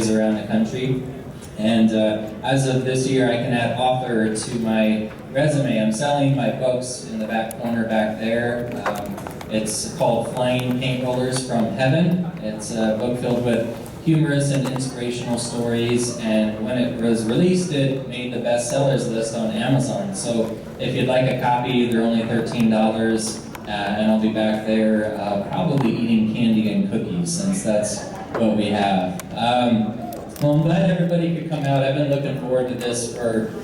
stories around the country. And as of this year, I can add author to my resume. I'm selling my books in the back corner back there. It's called Flying Paint Rollers from Heaven. It's a book filled with humorous and inspirational stories, and when it was released, it made the bestsellers list on Amazon. So if you'd like a copy, they're only $13, and I'll be back there probably eating candy and cookies, since that's what we have. Well, I'm glad everybody could come out. I've been looking forward to this for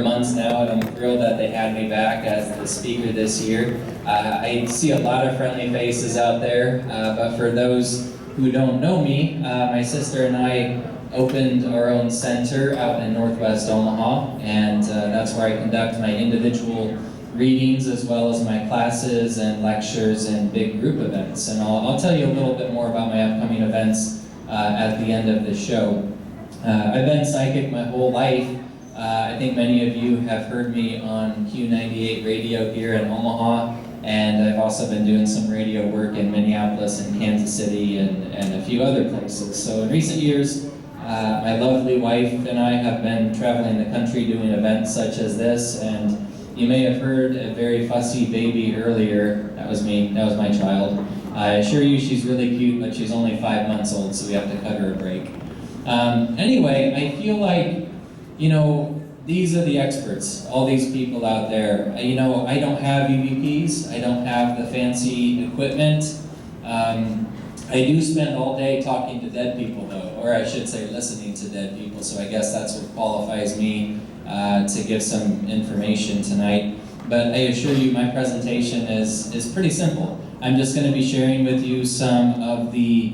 months now, and I'm thrilled that they had me back as the speaker this year. I see a lot of friendly faces out there, but for those who don't know me, my sister and I opened our own center out in Northwest Omaha, and that's where I conduct my individual readings as well as my classes and lectures and big group events. And I'll tell you a little bit more about my upcoming events at the end of the show. I've been psychic my whole life. I think many of you have heard me on Q98 radio here in Omaha, and I've also been doing some radio work in Minneapolis and Kansas City and a few other places. So in recent years, my lovely wife and I have been traveling the country doing events such as this, and you may have heard a very fussy baby earlier. That was me, that was my child. I assure you she's really cute, but she's only 5 months old, so we have to cut her a break. Anyway, I feel like, these are the experts, all these people out there. I don't have EVPs, I don't have the fancy equipment. I do spend all day talking to dead people though, or I should say listening to dead people, so I guess that's what qualifies me to give some information tonight. But I assure you my presentation is pretty simple. I'm just going to be sharing with you some of the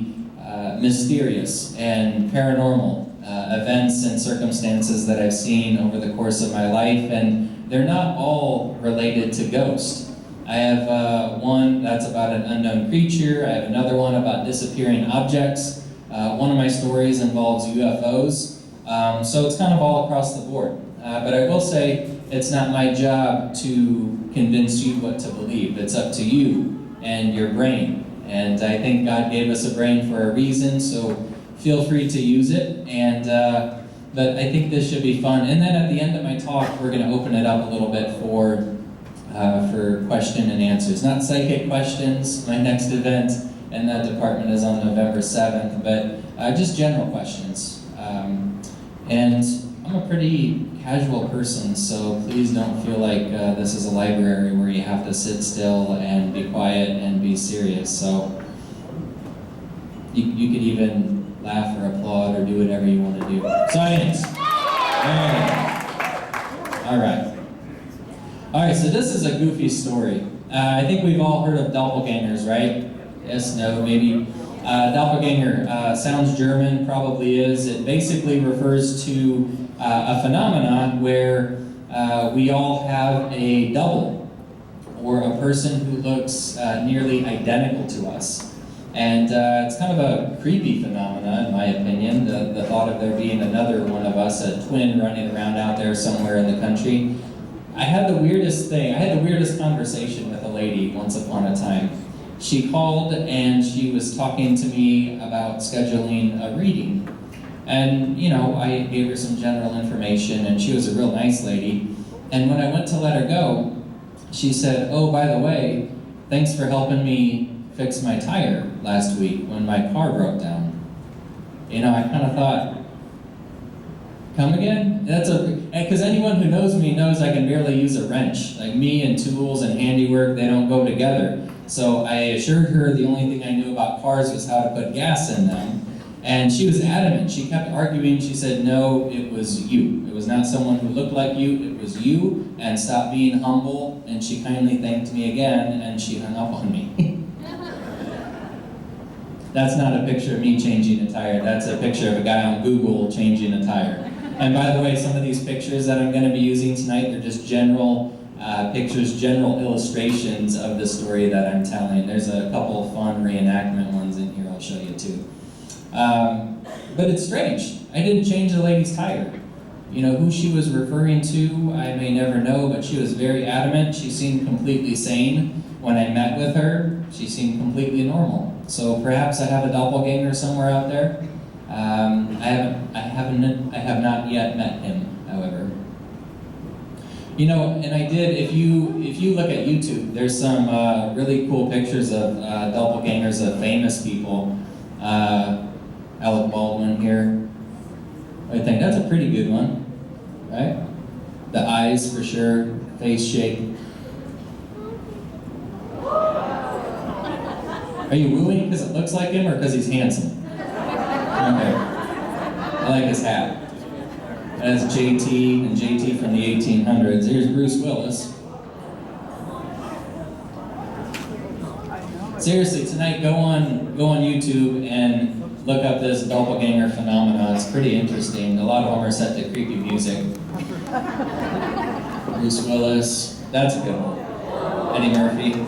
mysterious and paranormal events and circumstances that I've seen over the course of my life, and they're not all related to ghosts. I have one that's about an unknown creature. I have another one about disappearing objects. One of my stories involves UFOs. So it's kind of all across the board. But I will say it's not my job to convince you what to believe. It's up to you and your brain. And I think God gave us a brain for a reason, so feel free to use it. But I think this should be fun. And then at the end of my talk, we're going to open it up a little bit for question and answers. Not psychic questions, my next event in that department is on November 7th, but just general questions. And I'm a pretty casual person, so please don't feel like this is a library where you have to sit still and be quiet and be serious. So you could even laugh or applaud or do whatever you want to do. Science! All right, so this is a goofy story. I think we've all heard of doppelgangers, right? Yes, no, maybe. Doppelganger sounds German, probably is. It basically refers to a phenomenon where we all have a double, or a person who looks nearly identical to us. And it's kind of a creepy phenomenon, in my opinion, the thought of there being another one of us, a twin running around out there somewhere in the country. I had the weirdest conversation with a lady once upon a time. She called and she was talking to me about scheduling a reading. And, I gave her some general information, and she was a real nice lady. And when I went to let her go, she said, "Oh, by the way, thanks for helping me fix my tire last week when my car broke down." I kind of thought, come again? Because anyone who knows me knows I can barely use a wrench. Like, me and tools and handiwork, they don't go together. So I assured her the only thing I knew about cars was how to put gas in them. And she was adamant. She kept arguing. She said, "No, it was you. It was not someone who looked like you. It was you. And stop being humble." And she kindly thanked me again, and she hung up on me. That's not a picture of me changing a tire. That's a picture of a guy on Google changing a tire. And by the way, some of these pictures that I'm going to be using tonight, they're just general pictures, general illustrations of the story that I'm telling. There's a couple of fun reenactment ones in here I'll show you too. But it's strange. I didn't change the lady's tire. Who she was referring to, I may never know, but she was very adamant. She seemed completely sane. When I met with her, she seemed completely normal. So perhaps I have a doppelganger somewhere out there. I haven't have not yet met him, however. You know, and I did, if you look at YouTube, there's some really cool pictures of doppelgangers of famous people. Alec Baldwin here. I think that's a pretty good one, right? The eyes for sure, face shape. Are you wooing because it looks like him or because he's handsome? Okay. I like his hat. That's JT, and JT from the 1800s. Here's Bruce Willis. Seriously, tonight go on YouTube and look up this doppelganger phenomenon. It's pretty interesting. A lot of them are set to creepy music. Bruce Willis, that's a good one. Eddie Murphy.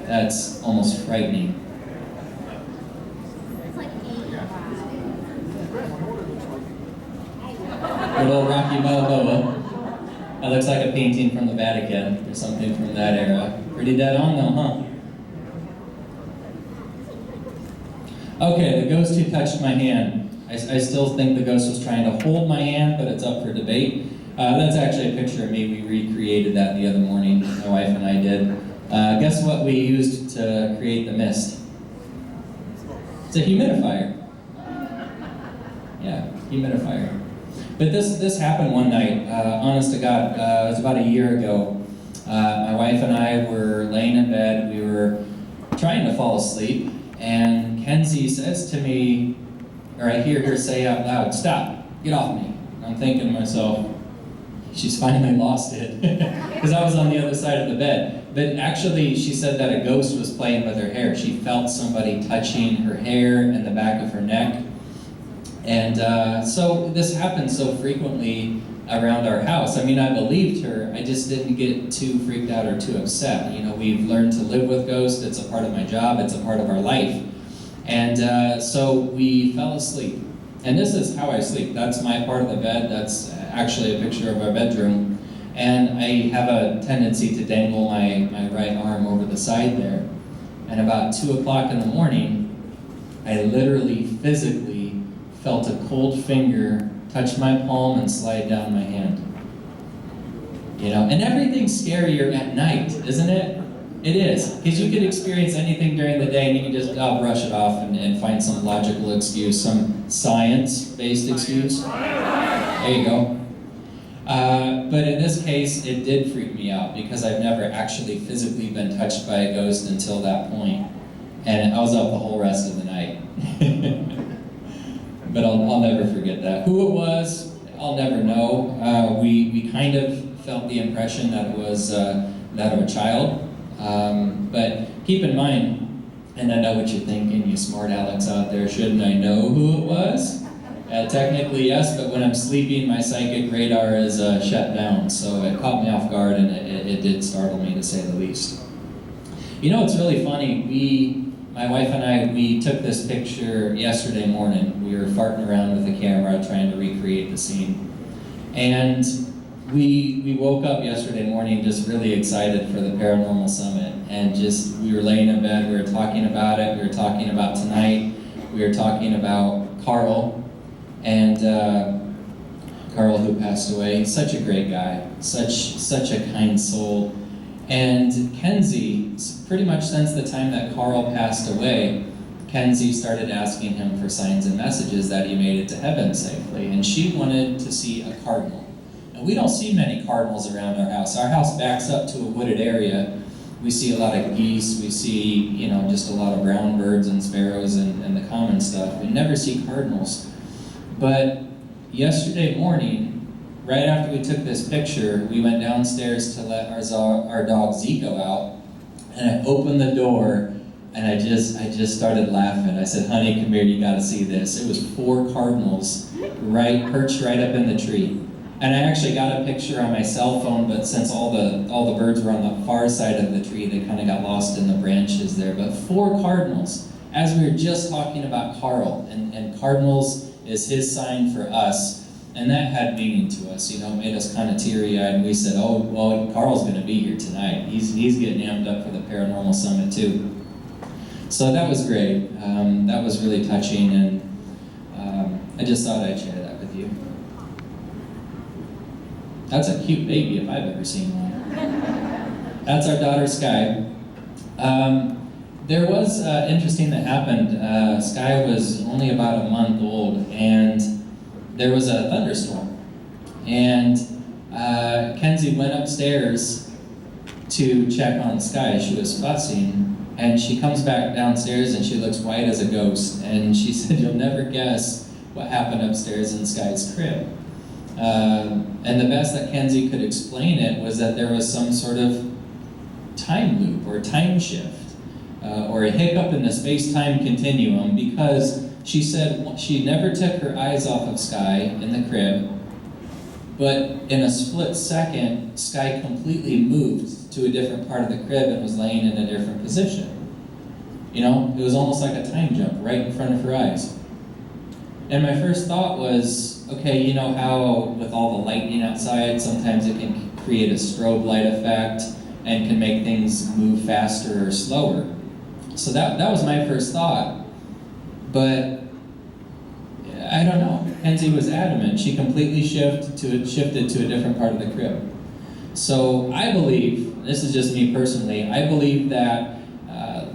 That's almost frightening. Good old Rocky Balboa. That looks like a painting from the Vatican or something from that era. Pretty dead on though, huh? Okay, the ghost who touched my hand. I still think the ghost was trying to hold my hand, but it's up for debate. That's actually a picture of me. We recreated that the other morning, my wife and I did. Guess what we used to create the mist? It's a humidifier. Yeah, humidifier. But this happened one night, honest to God, it was about a year ago. My wife and I were laying in bed, we were trying to fall asleep, and Kenzie says to me, or I hear her say out loud, "Stop, get off me." And I'm thinking to myself, she's finally lost it, because I was on the other side of the bed. But actually, she said that a ghost was playing with her hair. She felt somebody touching her hair and the back of her neck. And so this happens so frequently around our house. I mean, I believed her. I just didn't get too freaked out or too upset. You know, we've learned to live with ghosts. It's a part of my job. It's a part of our life. And so we fell asleep. And this is how I sleep. That's my part of the bed. That's actually a picture of our bedroom. And I have a tendency to dangle my right arm over the side there. And about 2 o'clock in the morning, I literally, physically felt a cold finger touch my palm and slide down my hand. You know, and everything's scarier at night, isn't it? It is, because you could experience anything during the day and you can just brush it off and find some logical excuse, some science-based excuse. There you go. But in this case, it did freak me out because I've never actually physically been touched by a ghost until that point. And I was up the whole rest of the night. But I'll never forget that. Who it was, I'll never know. We kind of felt the impression that it was that of a child. But keep in mind, and I know what you're thinking, you smart Alex out there, shouldn't I know who it was? Technically yes, but when I'm sleeping, my psychic radar is shut down, so it caught me off guard and it did startle me, to say the least. You know, it's really funny, my wife and I, we took this picture yesterday morning. We were farting around with the camera trying to recreate the scene. And we woke up yesterday morning just really excited for the Paranormal Summit. And just, we were laying in bed, we were talking about it, we were talking about tonight, we were talking about Carl, and Carl who passed away. Such a great guy, such a kind soul. And Kenzie, pretty much since the time that Carl passed away, Kenzie started asking him for signs and messages that he made it to heaven safely. And she wanted to see a cardinal. And we don't see many cardinals around our house. Our house backs up to a wooded area. We see a lot of geese, we see, you know, just a lot of brown birds and sparrows and the common stuff. We never see cardinals. But yesterday morning, right after we took this picture, we went downstairs to let our dog Zico out, and I opened the door, and I just started laughing. I said, "Honey, come here, you gotta see this." It was 4 cardinals perched right up in the tree. And I actually got a picture on my cell phone, but since all the birds were on the far side of the tree, they kind of got lost in the branches there. But 4 cardinals, as we were just talking about Carl, and cardinals is his sign for us. And that had meaning to us, you know, it made us kind of teary-eyed, and we said, "Oh, well, Carl's going to be here tonight. He's getting amped up for the Paranormal Summit too." So that was great. That was really touching, and I just thought I'd share that with you. That's a cute baby if I've ever seen one. That's our daughter, Sky. There was interesting that happened. Sky was only about a month old, and there was a thunderstorm. And Kenzie went upstairs to check on Sky. She was fussing, and she comes back downstairs and she looks white as a ghost. And she said, "You'll never guess what happened upstairs in Sky's crib." And the best that Kenzie could explain it was that there was some sort of time loop or time shift or a hiccup in the space-time continuum, because she said she never took her eyes off of Sky in the crib, but in a split second, Sky completely moved to a different part of the crib and was laying in a different position. You know, it was almost like a time jump right in front of her eyes. And my first thought was, okay, you know how with all the lightning outside, sometimes it can create a strobe light effect and can make things move faster or slower. So that was my first thought. But I don't know. Kenzie was adamant. She completely shifted to a different part of the crib. So I believe, this is just me personally, I believe that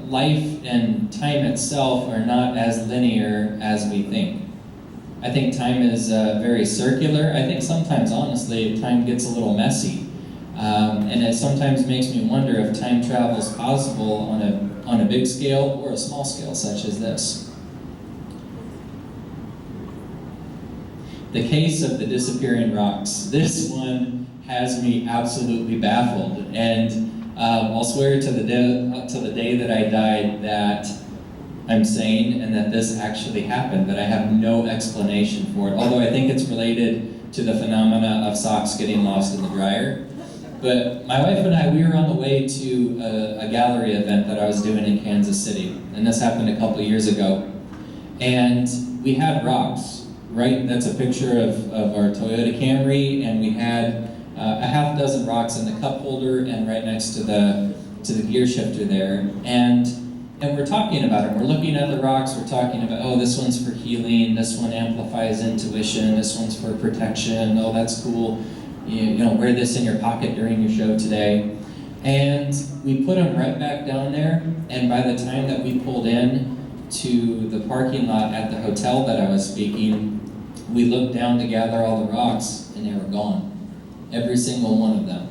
life and time itself are not as linear as we think. I think time is very circular. I think sometimes, honestly, time gets a little messy. And it sometimes makes me wonder if time travel is possible on a big scale or a small scale, such as this. The case of the disappearing rocks. This one has me absolutely baffled. And I'll swear to the day that I died that I'm sane and that this actually happened, but I have no explanation for it. Although I think it's related to the phenomena of socks getting lost in the dryer. But my wife and I, we were on the way to a gallery event that I was doing in Kansas City. And this happened a couple years ago. And we had rocks, right? That's a picture of our Toyota Camry, and we had a half dozen rocks in the cup holder and right next to the gear shifter there. And we're talking about it. We're looking at the rocks. We're talking about, oh, this one's for healing. This one amplifies intuition. This one's for protection. Oh, that's cool. You know, wear this in your pocket during your show today. And we put them right back down there. And by the time that we pulled in to the parking lot at the hotel that I was speaking, we looked down to gather all the rocks, and they were gone. Every single one of them.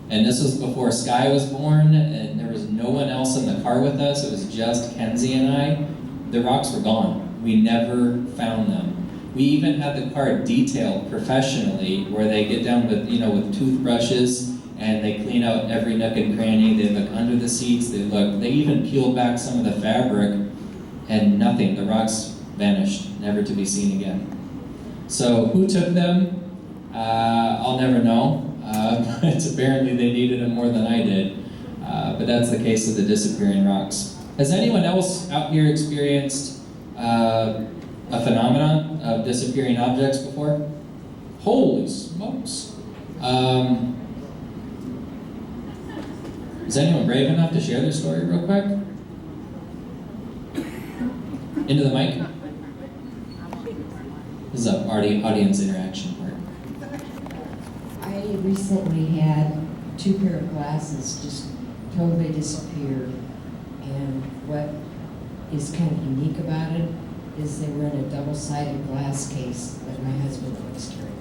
And this was before Sky was born, and there was no one else in the car with us. It was just Kenzie and I. The rocks were gone. We never found them. We even had the car detailed professionally, where they get down with toothbrushes and they clean out every nook and cranny. They look under the seats. They even peeled back some of the fabric, and nothing. The rocks vanished, never to be seen again. So who took them? I'll never know. But apparently they needed them more than I did. But that's the case of the disappearing rocks. Has anyone else out here experienced a phenomenon of disappearing objects before? Holy smokes. Is anyone brave enough to share their story real quick? Into the mic? This is an audience interaction part. I recently had 2 pair of glasses just totally disappear, and what is kind of unique about it is they were in a double-sided glass case that my husband always carried,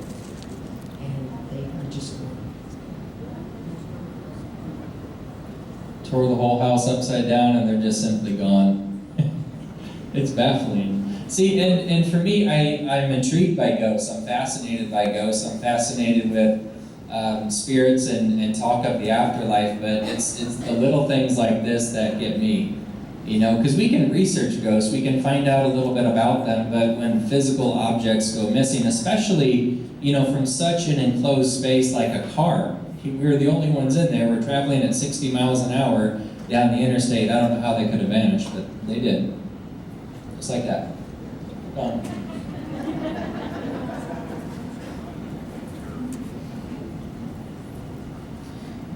and they are just gone. Tore the whole house upside down and they're just simply gone. It's baffling. See, and for me, I'm intrigued by ghosts. I'm fascinated by ghosts. I'm fascinated with spirits and talk of the afterlife, but it's the little things like this that get me. You know, because we can research ghosts, we can find out a little bit about them, but when physical objects go missing, especially, you know, from such an enclosed space like a car, we were the only ones in there. We're traveling at 60 miles an hour down the interstate. I don't know how they could have vanished, but they did. Just like that. Gone.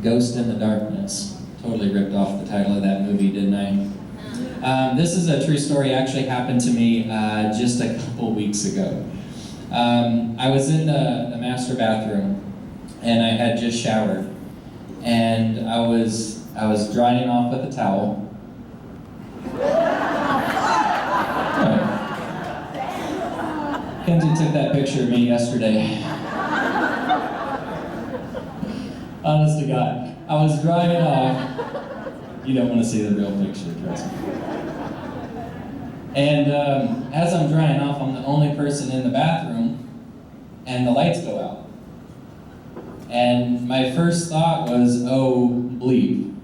Ghost in the Darkness. Totally ripped off the title of that movie, didn't I? This is a true story. Actually happened to me just a couple weeks ago. I was in the master bathroom, and I had just showered, and I was drying off with a towel. Kenzie took that picture of me yesterday. Honest to God, I was drying off. You don't want to see the real picture, trust me. And as I'm drying off, I'm the only person in the bathroom, and the lights go out. And my first thought was, oh, bleep.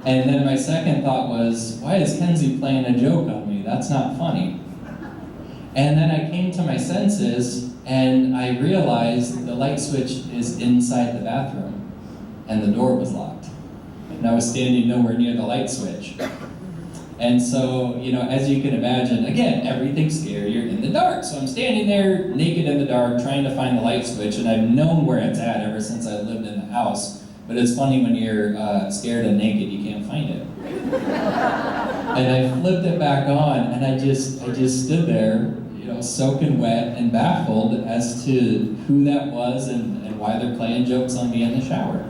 And then my second thought was, why is Kenzie playing a joke on me? That's not funny. And then I came to my senses, and I realized the light switch is inside the bathroom, and the door was locked. And I was standing nowhere near the light switch. And so, as you can imagine, again, everything's scary, you're in the dark. So I'm standing there naked in the dark trying to find the light switch, and I've known where it's at ever since I lived in the house. But it's funny when you're scared and naked, you can't find it. And I flipped it back on, and I just stood there, soaking wet and baffled as to who that was and why they're playing jokes on me in the shower.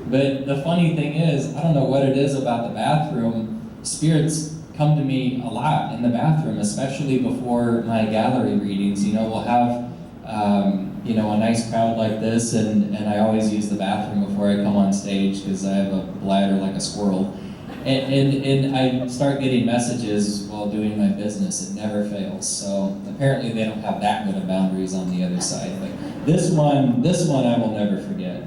But the funny thing is, I don't know what it is about the bathroom. Spirits come to me a lot in the bathroom, especially before my gallery readings. We'll have a nice crowd like this, and I always use the bathroom before I come on stage because I have a bladder like a squirrel. And I start getting messages while doing my business. It never fails. So apparently they don't have that good of boundaries on the other side. But this one I will never forget.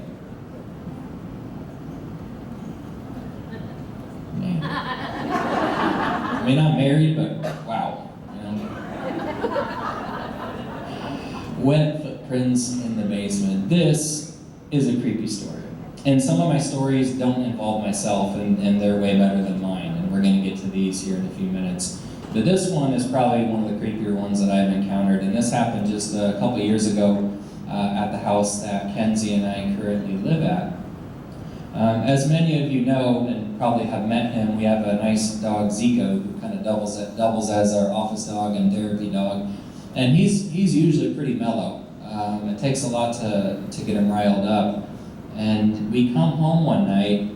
Man. I mean, I'm married, but wow. Wet footprints in the basement. This is a creepy story. And some of my stories don't involve myself, and they're way better than mine, and we're going to get to these here in a few minutes. But this one is probably one of the creepier ones that I've encountered, and this happened just a couple years ago at the house that Kenzie and I currently live at. As many of you know, and probably have met him, we have a nice dog, Zico, who kind of doubles as our office dog and therapy dog, and he's usually pretty mellow. It takes a lot to get him riled up. And we come home one night,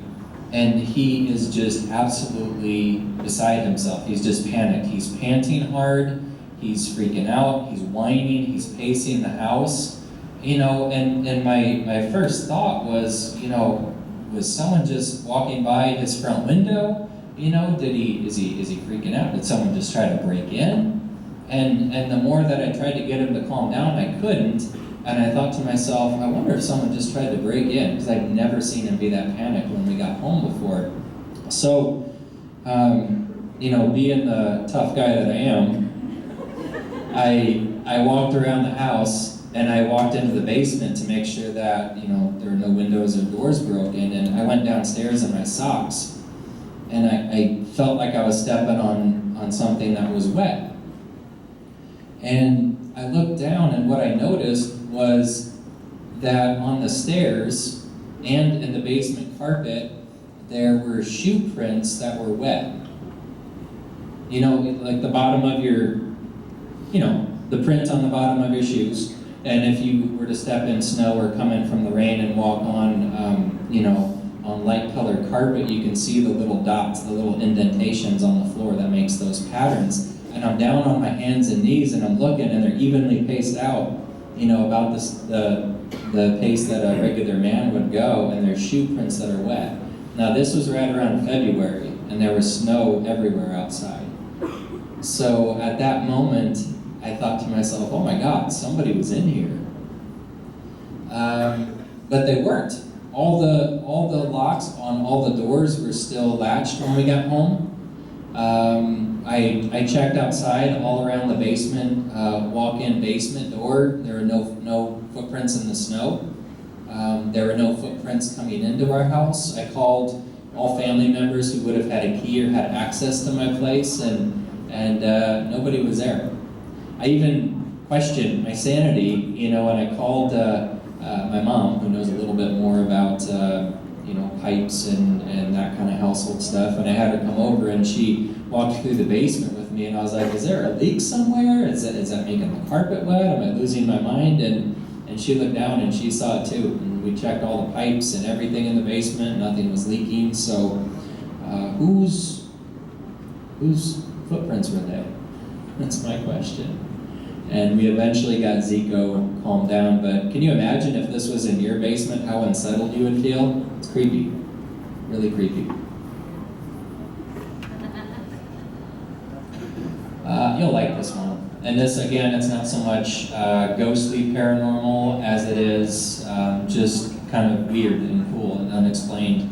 and he is just absolutely beside himself. He's just panicked. He's panting hard, he's freaking out, he's whining, he's pacing the house. And my first thought was, was someone just walking by his front window? Is he freaking out? Did someone just try to break in? And the more that I tried to get him to calm down, I couldn't. And I thought to myself, I wonder if someone just tried to break in, because I'd never seen him be that panicked when we got home before. So, being the tough guy that I am, I walked around the house, and I walked into the basement to make sure that, there were no windows or doors broken, and I went downstairs in my socks, and I felt like I was stepping on something that was wet. And I looked down, and what I noticed was that on the stairs and in the basement carpet, there were shoe prints that were wet. Like the bottom of your, the print on the bottom of your shoes. And if you were to step in snow or come in from the rain and walk on, on light colored carpet, you can see the little dots, the little indentations on the floor that makes those patterns. And I'm down on my hands and knees, and I'm looking, and they're evenly paced out, about the pace that a regular man would go, and there's shoe prints that are wet. Now this was right around February, and there was snow everywhere outside. So at that moment, I thought to myself, oh my God, somebody was in here. But they weren't. All the locks on all the doors were still latched when we got home. I checked outside all around the basement, walk-in basement door. There were no footprints in the snow. There were no footprints coming into our house. I called all family members who would have had a key or had access to my place, and nobody was there. I even questioned my sanity, when I called my mom, who knows a little bit more about pipes and that kind of household stuff, and I had her come over, and she walked through the basement with me, and I was like, is there a leak somewhere? Is that making the carpet wet? Am I losing my mind? And she looked down and she saw it too. And we checked all the pipes and everything in the basement. Nothing was leaking. So whose footprints were they? That's my question. And we eventually got Zico calmed down. But can you imagine if this was in your basement, how unsettled you would feel? It's creepy. Really creepy. You'll like this one. And this, again, it's not so much ghostly paranormal as it is just kind of weird and cool and unexplained.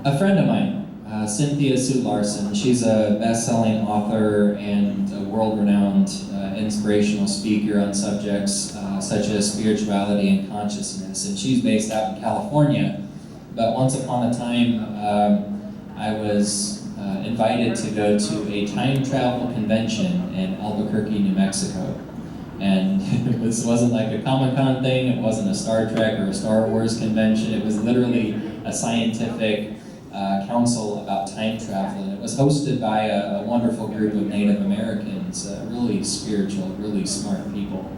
A friend of mine, Cynthia Sue Larson, she's a best-selling author and a world-renowned inspirational speaker on subjects such as spirituality and consciousness. And she's based out in California. But once upon a time, I was invited to go to a time travel convention in Albuquerque, New Mexico. And this wasn't like a Comic-Con thing, it wasn't a Star Trek or a Star Wars convention, it was literally a scientific council about time travel. And it was hosted by a wonderful group of Native Americans, really spiritual, really smart people.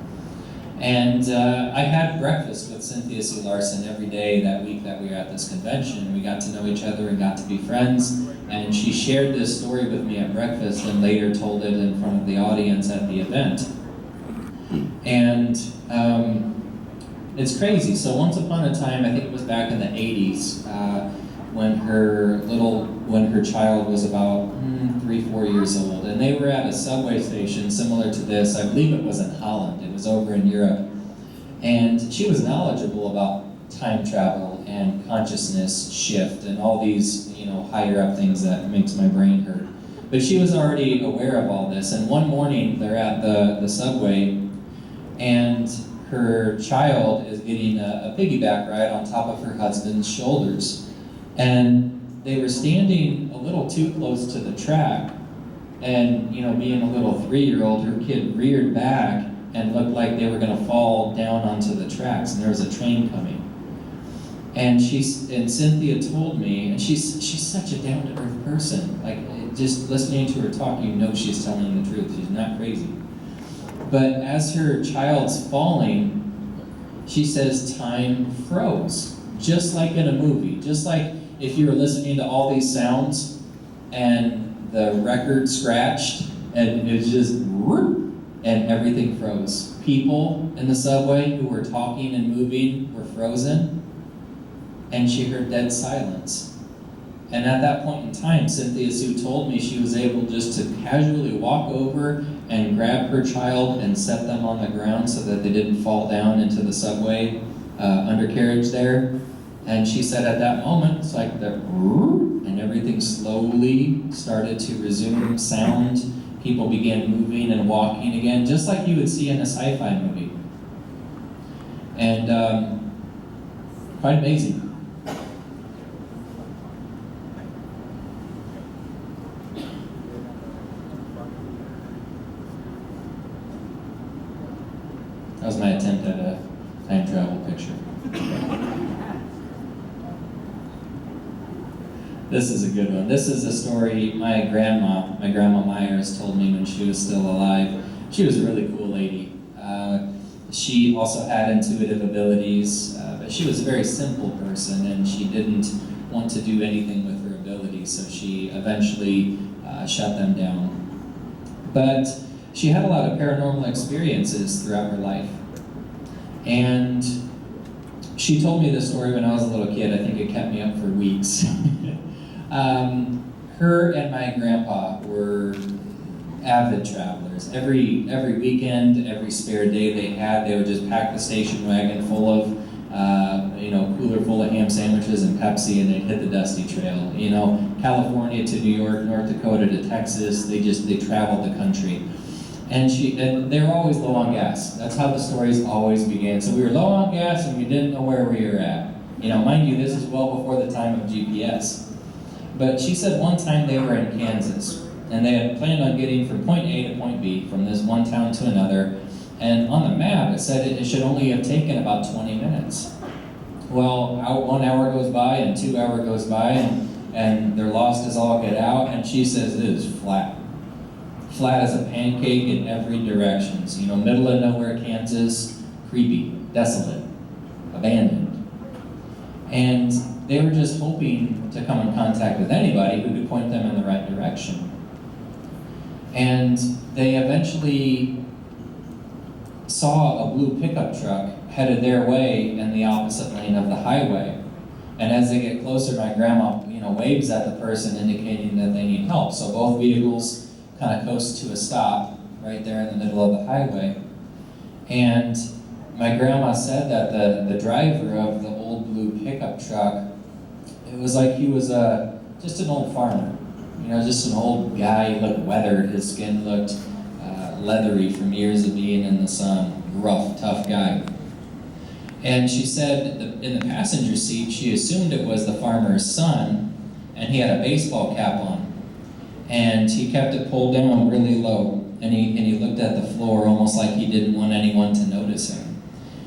And I had breakfast with Cynthia Sue Larson every day that week that we were at this convention. We got to know each other and got to be friends. And she shared this story with me at breakfast and later told it in front of the audience at the event. And it's crazy. So once upon a time, I think it was back in the 80s, when her child was about 3-4 years old, and they were at a subway station similar to this. I believe it was in Holland. It was over in Europe. And she was knowledgeable about time travel and consciousness shift and all these, higher up things that makes my brain hurt. But she was already aware of all this. And one morning they're at the subway, and her child is getting a piggyback ride on top of her husband's shoulders. And they were standing a little too close to the track. And, being a little 3-year-old, her kid reared back and looked like they were going to fall down onto the tracks, and there was a train coming. And Cynthia told me, and she's such a down-to-earth person. Like, just listening to her talk, she's telling the truth. She's not crazy. But as her child's falling, she says time froze, just like in a movie. Just like if you were listening to all these sounds and the record scratched and it just whoop, and everything froze. People in the subway who were talking and moving were frozen, and she heard dead silence. And at that point in time, Cynthia Sue told me she was able just to casually walk over and grab her child and set them on the ground so that they didn't fall down into the subway undercarriage there. And she said at that moment, it's like and everything slowly started to resume sound. People began moving and walking again, just like you would see in a sci-fi movie. And quite amazing. That was my attempt at a time travel picture. This is a good one. This is a story my grandma Myers told me when she was still alive. She was a really cool lady. She also had intuitive abilities, but she was a very simple person, and she didn't want to do anything with her abilities, so she eventually shut them down. But she had a lot of paranormal experiences throughout her life. And she told me this story when I was a little kid. I think it kept me up for weeks. Her and my grandpa were avid travelers. Every weekend, every spare day they had, they would just pack the station wagon full of, cooler full of ham sandwiches and Pepsi, and they'd hit the dusty trail. California to New York, North Dakota to Texas, they traveled the country. And they were always low on gas. That's how the stories always began. So we were low on gas and we didn't know where we were at. Mind you, this is well before the time of GPS. But she said one time they were in Kansas, and they had planned on getting from point A to point B, from this one town to another, and on the map it said it should only have taken about 20 minutes. Well, 1 hour goes by, and 2 hours goes by, and they're lost as all get out, and she says it is flat. Flat as a pancake in every direction. So, middle of nowhere, Kansas, creepy, desolate, abandoned. And they were just hoping to come in contact with anybody who could point them in the right direction. And they eventually saw a blue pickup truck headed their way in the opposite lane of the highway. And as they get closer, my grandma, waves at the person indicating that they need help. So both vehicles kind of coast to a stop right there in the middle of the highway. And my grandma said that the driver of the old blue pickup truck, it was like he was just an old farmer. Just an old guy. He looked weathered. His skin looked leathery from years of being in the sun. Rough, tough guy. And she said in the passenger seat, she assumed it was the farmer's son, and he had a baseball cap on. And he kept it pulled down really low, and he looked at the floor almost like he didn't want anyone to notice him.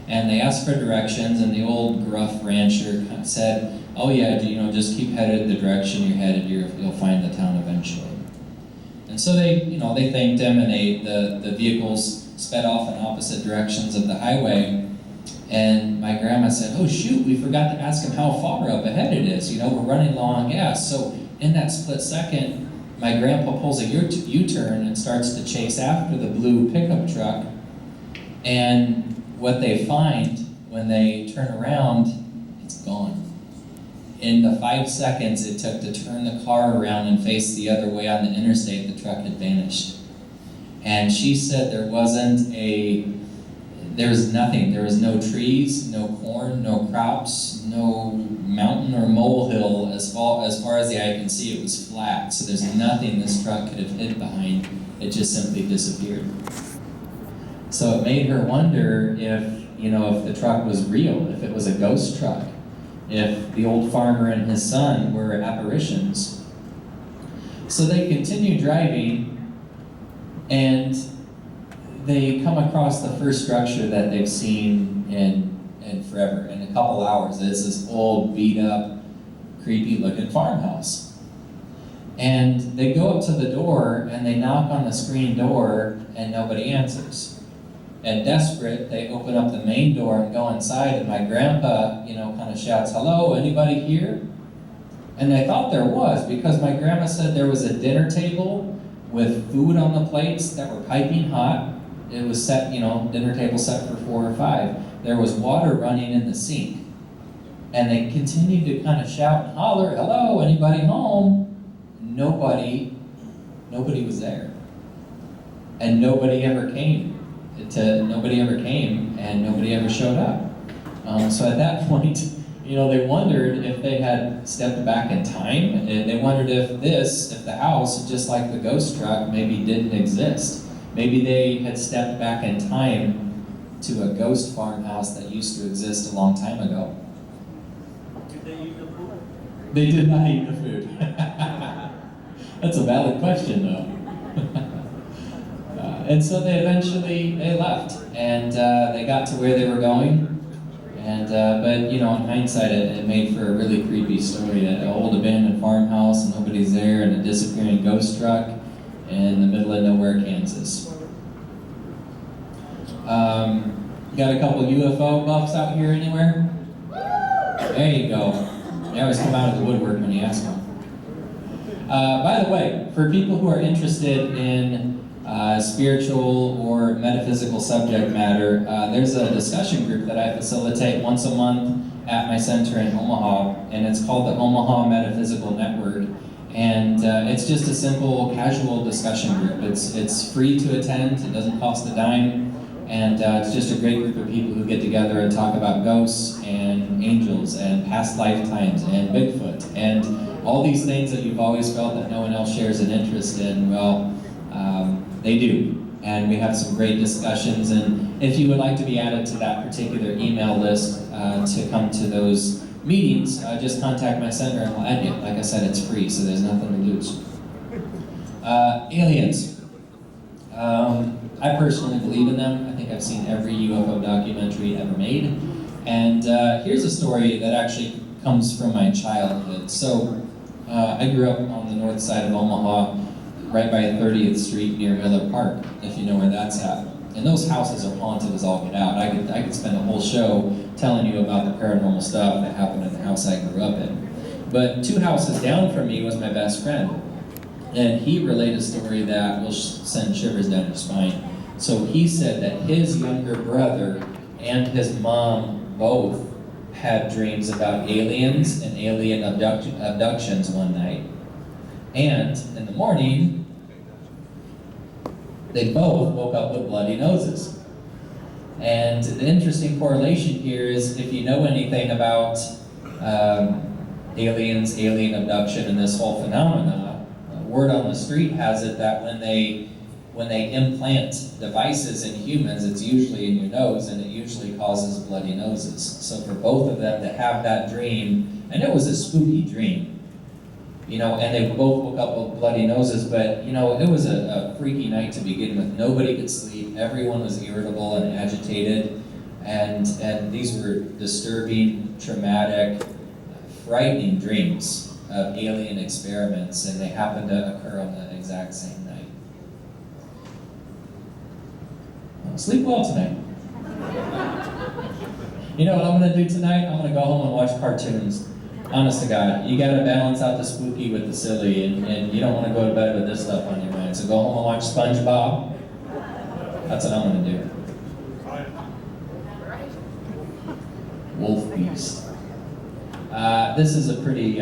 And they asked for directions, and the old gruff rancher said, "Oh yeah, just keep headed the direction you're headed. You'll find the town eventually." And so they thanked him, and the vehicles sped off in opposite directions of the highway. And my grandma said, "Oh shoot, we forgot to ask him how far up ahead it is. We're running low on gas." So in that split second, my grandpa pulls a U-turn and starts to chase after the blue pickup truck. And what they find when they turn around, it's gone. In the 5 seconds it took to turn the car around and face the other way on the interstate, the truck had vanished. And she said there was nothing. There was no trees, no corn, no crops, no mountain or molehill. As far as the eye can see, it was flat. So there's nothing this truck could have hid behind. It just simply disappeared. So it made her wonder if the truck was real, if it was a ghost truck, if the old farmer and his son were apparitions. So they continue driving, and they come across the first structure that they've seen in forever, in a couple hours. It's this old, beat-up, creepy-looking farmhouse. And they go up to the door, and they knock on the screen door, and nobody answers. And desperate, they open up the main door and go inside, and my grandpa, kind of shouts, "Hello, anybody here?" And they thought there was, because my grandma said there was a dinner table with food on the plates that were piping hot. It was set, dinner table set for 4 or 5. There was water running in the sink. And they continued to kind of shout and holler, "Hello, anybody home?" Nobody was there. And nobody ever came, and nobody ever showed up. So at that point, they wondered if they had stepped back in time. They wondered if the house, just like the ghost truck, maybe didn't exist. Maybe they had stepped back in time to a ghost farmhouse that used to exist a long time ago. Did they eat the food? They did not eat the food. That's a valid question, though. And so they left, and they got to where they were going. And but in hindsight, it made for a really creepy story. An old abandoned farmhouse, and nobody's there, and a disappearing ghost truck in the middle of nowhere, Kansas. Got a couple UFO buffs out here anywhere? There you go. They always come out of the woodwork when you ask them. By the way, for people who are interested in spiritual or metaphysical subject matter, there's a discussion group that I facilitate once a month at my center in Omaha, and it's called the Omaha Metaphysical Network. And it's just a simple, casual discussion group. It's free to attend, it doesn't cost a dime, and it's just a great group of people who get together and talk about ghosts and angels and past lifetimes and Bigfoot and all these things that you've always felt that no one else shares an interest in. Well, they do, and we have some great discussions. And if you would like to be added to that particular email list to come to those meetings, just contact my center and we'll add you. Like I said, it's free, so there's nothing to lose. Aliens. I personally believe in them. I think I've seen every UFO documentary ever made. And here's a story that actually comes from my childhood. So I grew up on the north side of Omaha, right by 30th Street near Miller Park, if you know where that's at. And those houses are haunted as all get out. I could spend a whole show telling you about the paranormal stuff that happened in the house I grew up in. But 2 houses down from me was my best friend. And he relayed a story that will send shivers down your spine. So he said that his younger brother and his mom both had dreams about aliens and alien abductions one night. And in the morning, they both woke up with bloody noses. And the interesting correlation here is if you know anything about aliens, alien abduction, and this whole phenomena, word on the street has it that when they implant devices in humans, it's usually in your nose, and it usually causes bloody noses. So for both of them to have that dream, and it was a spooky dream, you know, and they both woke up with bloody noses, but, you know, it was a freaky night to begin with. Nobody could sleep. Everyone was irritable and agitated, and these were disturbing, traumatic, frightening dreams of alien experiments, and they happened to occur on the exact same night. Sleep well tonight. You know what I'm going to do tonight? I'm going to go home and watch cartoons. Honest to God, you got to balance out the spooky with the silly, and you don't want to go to bed with this stuff on your mind. So go home and watch SpongeBob. That's what I'm going to do. Wolf Beast. This is a pretty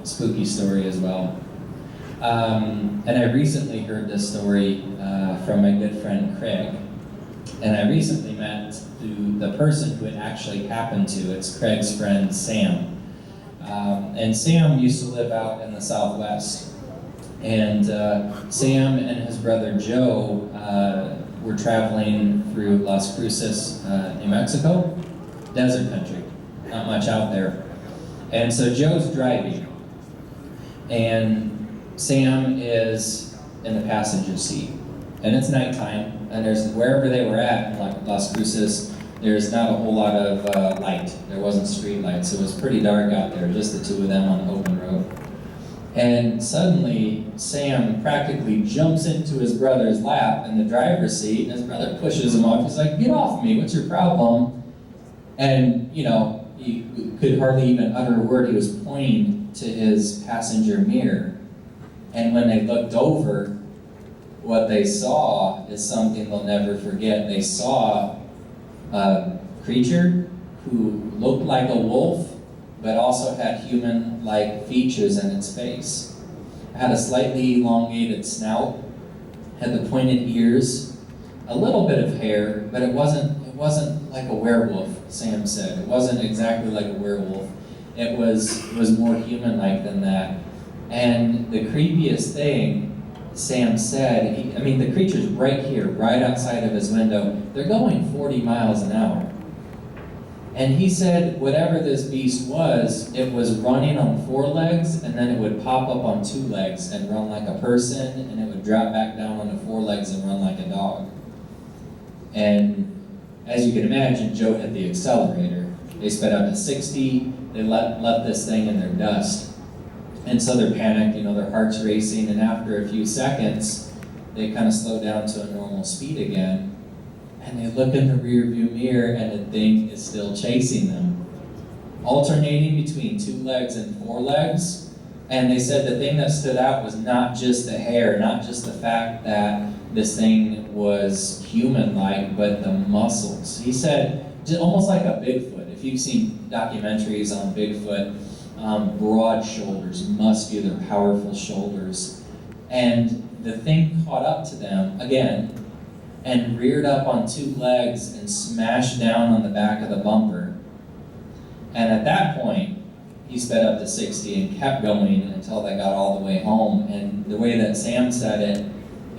spooky story as well. And I recently heard this story from my good friend Craig. And I recently met the person who it actually happened to. It's Craig's friend Sam. And Sam used to live out in the Southwest. And Sam and his brother Joe were traveling through Las Cruces, New Mexico, desert country, not much out there. And so Joe's driving, and Sam is in the passenger seat. And it's nighttime, and there's wherever they were at in Las Cruces, there's not a whole lot of light. There wasn't street lights. It was pretty dark out there, just the 2 of them on the open road. And suddenly, Sam practically jumps into his brother's lap in the driver's seat, and his brother pushes him off. He's like, "Get off me, what's your problem?" And, you know, he could hardly even utter a word. He was pointing to his passenger mirror. And when they looked over, what they saw is something they'll never forget. They saw a creature who looked like a wolf, but also had human-like features in its face. It had a slightly elongated snout, had the pointed ears, a little bit of hair, but it wasn't like a werewolf, Sam said. It wasn't exactly like a werewolf. It was more human-like than that. And the creepiest thing, Sam said, the creature's right here, right outside of his window. They're going 40 miles an hour. And he said whatever this beast was, it was running on 4 legs, and then it would pop up on 2 legs and run like a person, and it would drop back down onto 4 legs and run like a dog. And as you can imagine, Joe hit the accelerator. They sped up to 60, they left this thing in their dust. And so they're panicked, their heart's racing, and after a few seconds, they kind of slow down to a normal speed again. And they look in the rear view mirror, and the thing is still chasing them, alternating between 2 legs and 4 legs. And they said the thing that stood out was not just the hair, not just the fact that this thing was human-like, but the muscles. He said, almost like a Bigfoot. If you've seen documentaries on Bigfoot, broad shoulders, muscular, powerful shoulders. And the thing caught up to them, again, and reared up on 2 legs and smashed down on the back of the bumper. And at that point, he sped up to 60 and kept going until they got all the way home. And the way that Sam said it,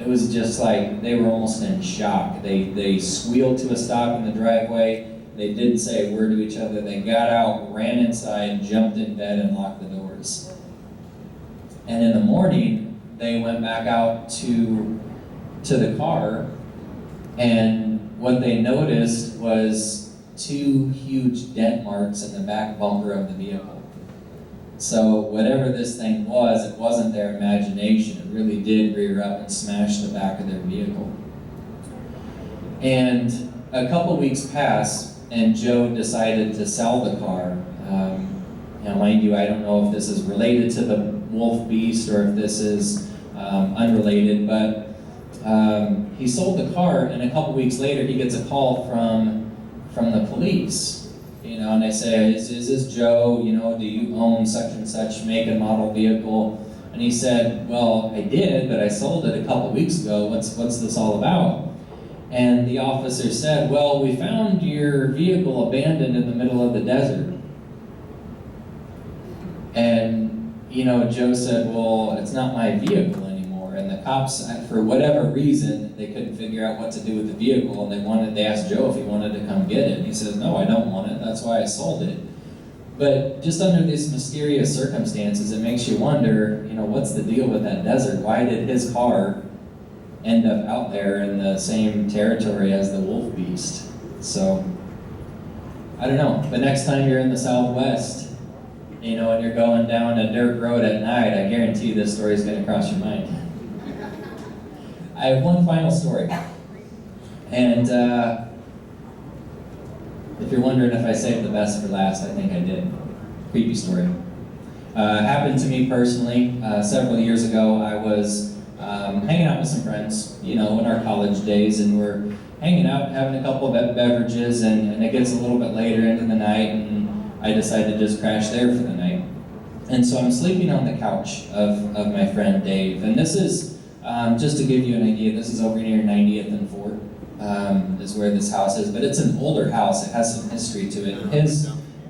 it was just like they were almost in shock. They squealed to a stop in the driveway. They didn't say a word to each other. They got out, ran inside, jumped in bed, and locked the doors. And in the morning, they went back out to the car, and what they noticed was 2 huge dent marks in the back bumper of the vehicle. So whatever this thing was, it wasn't their imagination. It really did rear up and smash the back of their vehicle. And a couple weeks passed, and Joe decided to sell the car. Mind you, I don't know if this is related to the wolf beast or if this is unrelated, but he sold the car, and a couple weeks later he gets a call from the police. And they say, is this Joe, do you own such and such make and model vehicle? And he said, well, I did, but I sold it a couple weeks ago. What's this all about? And the officer said, well, we found your vehicle abandoned in the middle of the desert. And, Joe said, well, it's not my vehicle anymore. And the cops, for whatever reason, they couldn't figure out what to do with the vehicle, and they asked Joe if he wanted to come get it. And he says, no, I don't want it. That's why I sold it. But just under these mysterious circumstances, it makes you wonder, what's the deal with that desert? Why did his car end up out there in the same territory as the wolf beast? So, I don't know. But next time you're in the Southwest, and you're going down a dirt road at night, I guarantee this story is going to cross your mind. I have one final story. And if you're wondering if I saved the best for last, I think I did. Creepy story. Happened to me personally. Several years ago, I was hanging out with some friends, in our college days, and we're hanging out, having a couple of beverages, and it gets a little bit later into the night, and I decided to just crash there for the night. And so I'm sleeping on the couch of my friend Dave. And this is, just to give you an idea, this is over near 90th and 4th, is where this house is. But it's an older house. It has some history to it.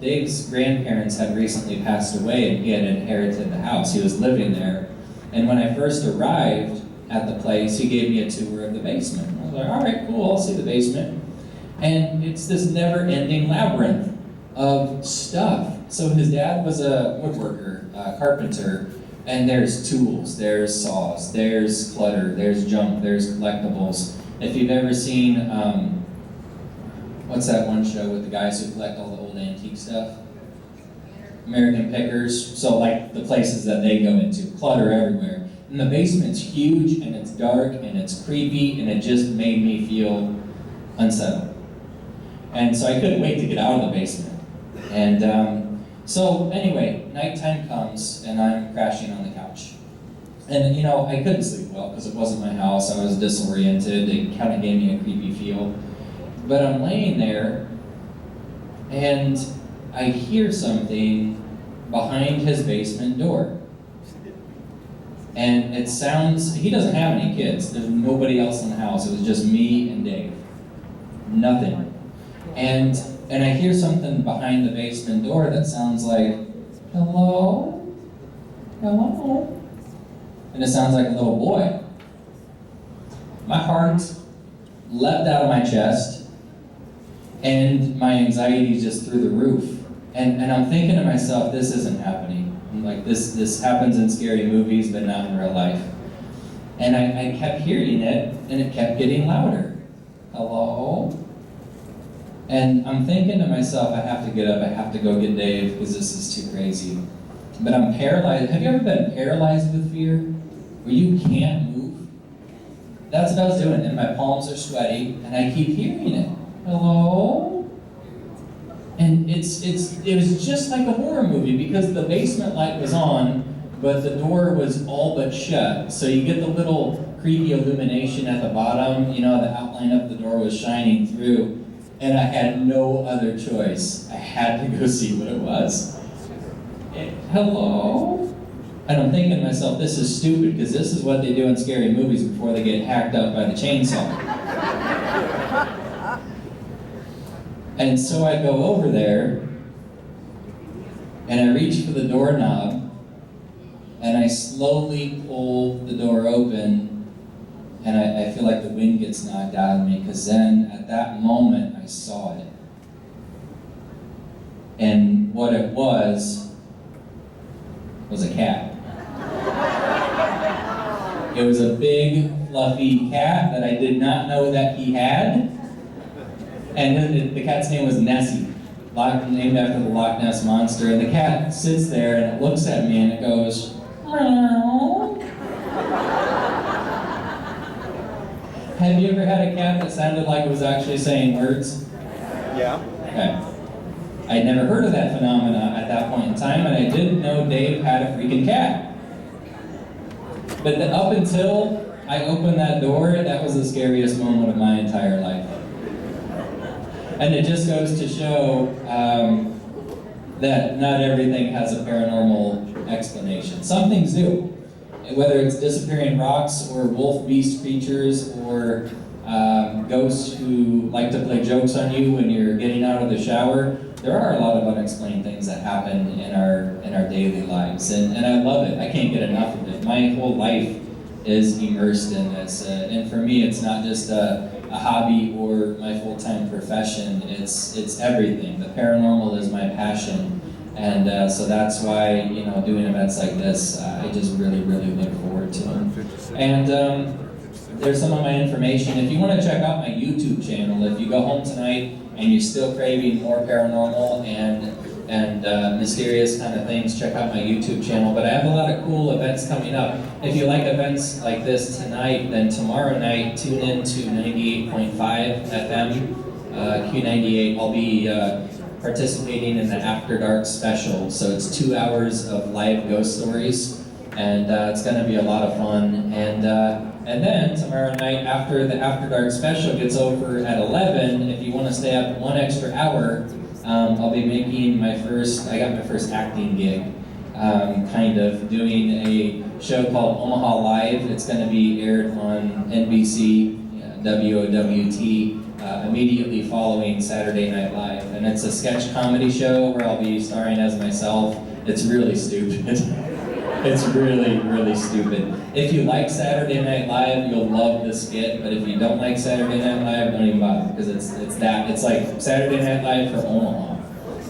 Dave's grandparents had recently passed away, and he had inherited the house. He was living there. And when I first arrived at the place, he gave me a tour of the basement. I was like, all right, cool, I'll see the basement. And it's this never-ending labyrinth of stuff. So his dad was a woodworker, carpenter, and there's tools, there's saws, there's clutter, there's junk, there's collectibles. If you've ever seen, what's that one show with the guys who collect all the old antique stuff? American Pickers. So like the places that they go into, clutter everywhere. And the basement's huge, and it's dark, and it's creepy, and it just made me feel unsettled. And so I couldn't wait to get out of the basement. And so anyway, nighttime comes, and I'm crashing on the couch. And I couldn't sleep well because it wasn't my house. I was disoriented. It kind of gave me a creepy feel. But I'm laying there, and I hear something behind his basement door. And it sounds, he doesn't have any kids. There's nobody else in the house. It was just me and Dave. Nothing. And I hear something behind the basement door that sounds like, hello? Hello? And it sounds like a little boy. My heart leapt out of my chest, and my anxiety just through the roof. And I'm thinking to myself, this isn't happening. Like this happens in scary movies, but not in real life. And I kept hearing it, and it kept getting louder. Hello? And I'm thinking to myself, I have to get up, I have to go get Dave, because this is too crazy. But I'm paralyzed. Have you ever been paralyzed with fear? Where you can't move? That's what I was doing, and my palms are sweaty, and I keep hearing it. Hello? And it was just like a horror movie, because the basement light was on, but the door was all but shut. So you get the little creepy illumination at the bottom, the outline of the door was shining through. And I had no other choice. I had to go see what it was. Hello? And I'm thinking to myself, this is stupid, because this is what they do in scary movies before they get hacked up by the chainsaw. And so I go over there, and I reach for the doorknob, and I slowly pull the door open, and I feel like the wind gets knocked out of me, because then, at that moment, I saw it. And what it was a cat. It was a big, fluffy cat that I did not know that he had. And the cat's name was Nessie. named after the Loch Ness Monster, and the cat sits there and it looks at me and it goes, meow. Have you ever had a cat that sounded like it was actually saying words? Yeah. Okay. I'd never heard of that phenomena at that point in time, and I didn't know Dave had a freaking cat. But up until I opened that door, that was the scariest moment of my entire life. And it just goes to show that not everything has a paranormal explanation. Some things do. Whether it's disappearing rocks or wolf beast creatures or ghosts who like to play jokes on you when you're getting out of the shower, there are a lot of unexplained things that happen in our daily lives, and I love it. I can't get enough of it. My whole life is immersed in this, and for me, it's not just a hobby or my full-time profession. It's everything. The paranormal is my passion, and so that's why doing events like this, I just really look forward to them. And there's some of my information. If you want to check out my YouTube channel, if you go home tonight and you're still craving more paranormal and mysterious kind of things, check out my YouTube channel. But I have a lot of cool events coming up. If you like events like this tonight, then tomorrow night, tune in to 98.5 FM, Q98. I'll be participating in the After Dark special. So it's 2 hours of live ghost stories, and it's going to be a lot of fun. And then tomorrow night, after the After Dark special gets over at 11, if you want to stay up 1 extra hour, I'll be making I got my first acting gig, kind of doing a show called Omaha Live. It's going to be aired on NBC, WOWT, immediately following Saturday Night Live. And it's a sketch comedy show where I'll be starring as myself. It's really stupid. It's really stupid. If you like Saturday Night Live, you'll love this skit, but if you don't like Saturday Night Live, don't even bother, because it's like Saturday Night Live for Omaha.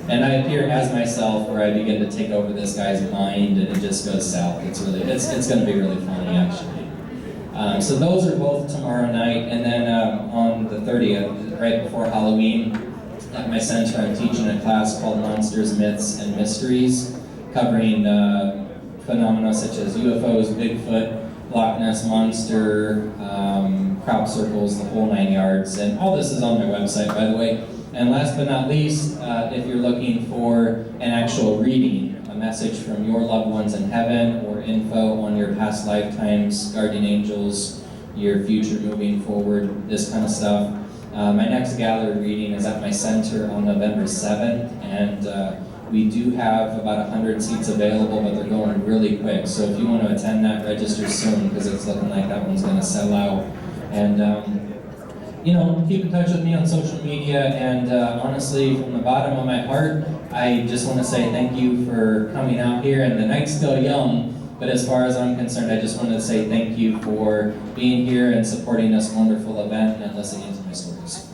And I appear as myself, where I begin to take over this guy's mind, and it just goes south. It's going to be really funny, actually. So those are both tomorrow night, and then on the 30th, right before Halloween, at my center, I'm teaching a class called Monsters, Myths, and Mysteries, covering phenomena such as UFOs, Bigfoot, Loch Ness Monster, crop circles, the whole 9 yards, and all this is on my website, by the way. And last but not least, if you're looking for an actual reading, a message from your loved ones in heaven, or info on your past lifetimes, guardian angels, your future moving forward, this kind of stuff, my next gallery reading is at my center on November 7th, and we do have about 100 seats available, but they're going really quick. So if you want to attend that, register soon, because it's looking like that one's going to sell out. And keep in touch with me on social media. And honestly, from the bottom of my heart, I just want to say thank you for coming out here. And the night's still young, but as far as I'm concerned, I just want to say thank you for being here and supporting this wonderful event and listening to my stories.